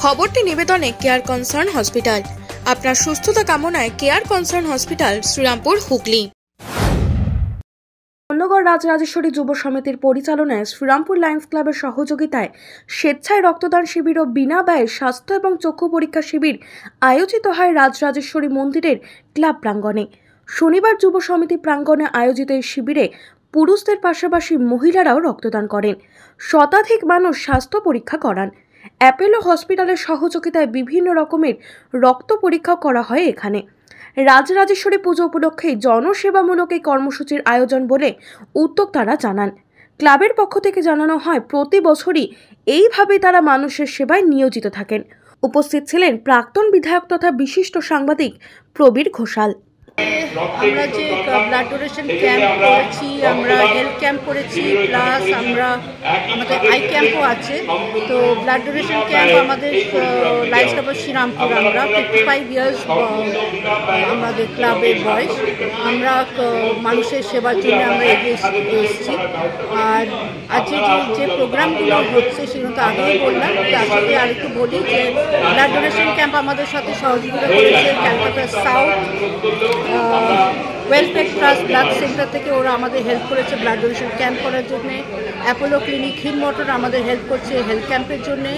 খবরটি নিবেদনে care Concern hospital. আপনার সুস্থতা কামনায় Care Concern hospital, Serampore, Hooghly. Annagarh Rajrajeshwari যুব সমিতির পরিচালনায় শ্রীরামপুর লায়ন্স ক্লাবের সহযোগিতায় স্বেচ্ছায় রক্তদান শিবির ও বিনা ব্যয়ে স্বাস্থ্য এবং চক্ষু পরীক্ষা শিবির আয়োজিত হয় রাজরাজেশ্বরী মন্দিরের ক্লাব প্রাঙ্গণে। শনিবার যুব সমিতি প্রাঙ্গণে আয়োজিত এই শিবিরে পুরুষদের পাশাপাশি মহিলারাও রক্তদান করেন। শতাধিক মানুষ স্বাস্থ্য পরীক্ষা করান। অ্যাপোলো হসপিটালের সহযোগিতায় বিভিন্ন রকমের রক্ত পরীক্ষা করা হয় এখানে। রাজরাজেশ্বরী পুজো উপলক্ষে জনসেবামূলক এই কর্মসূচির আয়োজন বলে উদ্যোক্তারা জানান। ক্লাবের পক্ষ থেকে জানানো হয়, প্রতি বছরই এইভাবে তারা মানুষের সেবায় নিয়োজিত থাকেন। উপস্থিত ছিলেন প্রাক্তন বিধায়ক তথা বিশিষ্ট সাংবাদিক প্রবীর ঘোষাল। আমরা যে ব্লাড ডোনেশন ক্যাম্প করেছি, আমরা হেলথ ক্যাম্প করেছি, প্লাস আমাদের আই ক্যাম্পও আছে। তো ব্লাড ডোনেশন ক্যাম্প আমাদের লায়ন্স ক্লাব শ্রীরামপুর, আমরা 55 ইয়ার্স আমাদের ক্লাবের বয়স। আমরা মানুষের সেবার জন্য আমরা এগিয়ে এসেছি। আর আজকে যে প্রোগ্রামগুলো হচ্ছে সেগুলো তো আগেই বললাম, তার সাথে আরেকটু বলি যে ব্লাড ডোনেশন ক্যাম্প আমাদের সাথে সহযোগিতা করেছে Calcutta south welfare trust blood centre থেকে। ওরা আমাদের হেল্প করেছে ব্লাড ডোনেশন ক্যাম্প করার জন্যে। অ্যাপোলো ক্লিনিক হিমমটর আমাদের হেল্প করছে হেলথ ক্যাম্পের জন্যে।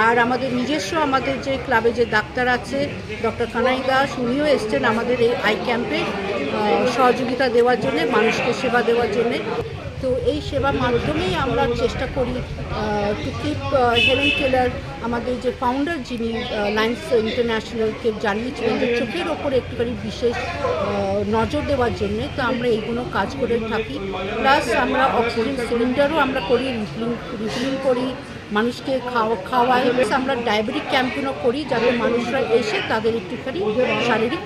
আর আমাদের নিজস্ব আমাদের যে ক্লাবে যে ডাক্তার আছে ডক্টর কানাই দাস, উনিও এসছেন আমাদের এই আই ক্যাম্পে সহযোগিতা দেওয়ার জন্যে, মানুষকে সেবা দেওয়ার জন্যে। তো এই সেবার মাধ্যমেই আমরা চেষ্টা করি টু কিপ হেলেন কেলার, আমাদের যে ফাউন্ডার, যিনি লায়ন্স ইন্টারন্যাশনালকে জানিয়েছিলেন যে চোখের ওপরে একটুখানি বিশেষ নজর দেওয়ার জন্যে। তো আমরা এইগুলো কাজ করে থাকি। প্লাস আমরা অক্সিজেন সিলিন্ডারও আমরা করি, রিফিলিং করি, মানুষকে খাওয়াই। আমরা ডায়াবেটিক ক্যাম্পেনও করি, যাতে মানুষরা এসে তাদের একটুখানি শারীরিক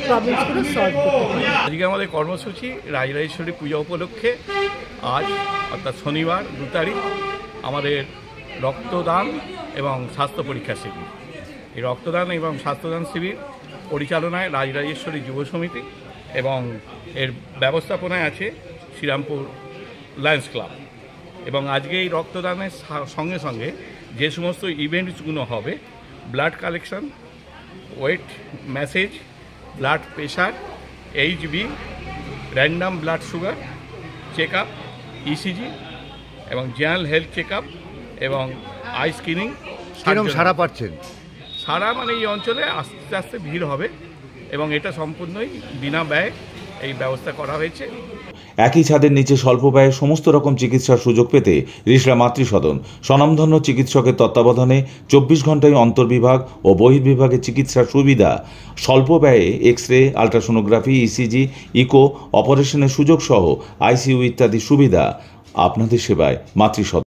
প্রবলেমসগুলো সলভ করতে পারে। আজকে আমাদের কর্মসূচি রাজরাজেশ্বরী পূজা উপলক্ষে আজ অর্থাৎ শনিবার 2 তারিখ আমাদের রক্তদান এবং স্বাস্থ্য পরীক্ষা শিবির। এই রক্তদান এবং স্বাস্থ্যদান শিবির পরিচালনায় রাজরাজেশ্বরী যুব সমিতি এবং এর ব্যবস্থাপনায় আছে শ্রীরামপুর লায়ন্স ক্লাব। এবং আজকে এই রক্তদানের সঙ্গে সঙ্গে যে সমস্ত ইভেন্টসগুলো হবে, blood collection, weight massage, blood pressure, HB, random blood sugar check up, ECG এবং জেনারেল হেলথ চেক আপ এবং আই স্ক্রিনিং। সারা পাচ্ছেন? সারা মানে এই অঞ্চলে আস্তে আস্তে ভিড় হবে এবং এটা সম্পূর্ণই বিনা ব্যয়ে এই ব্যবস্থা করা হয়েছে। একই ছাদের নিচে স্বল্প ব্যয়ে সমস্ত রকম চিকিৎসার সুযোগ পেতে রিষড়া মাতৃসদন স্বনামধন্য চিকিৎসকের তত্ত্বাবধানে 24 ঘন্টায় অন্তর্বিভাগ ও বহির্বিভাগে চিকিৎসার সুবিধা, স্বল্প ব্যয়ে X ray, ultrasonography, ECG, eco অপারেশনের সুযোগ সহ আইসিইউ ইত্যাদি সুবিধা। আপনাদের সেবায় মাতৃসদন।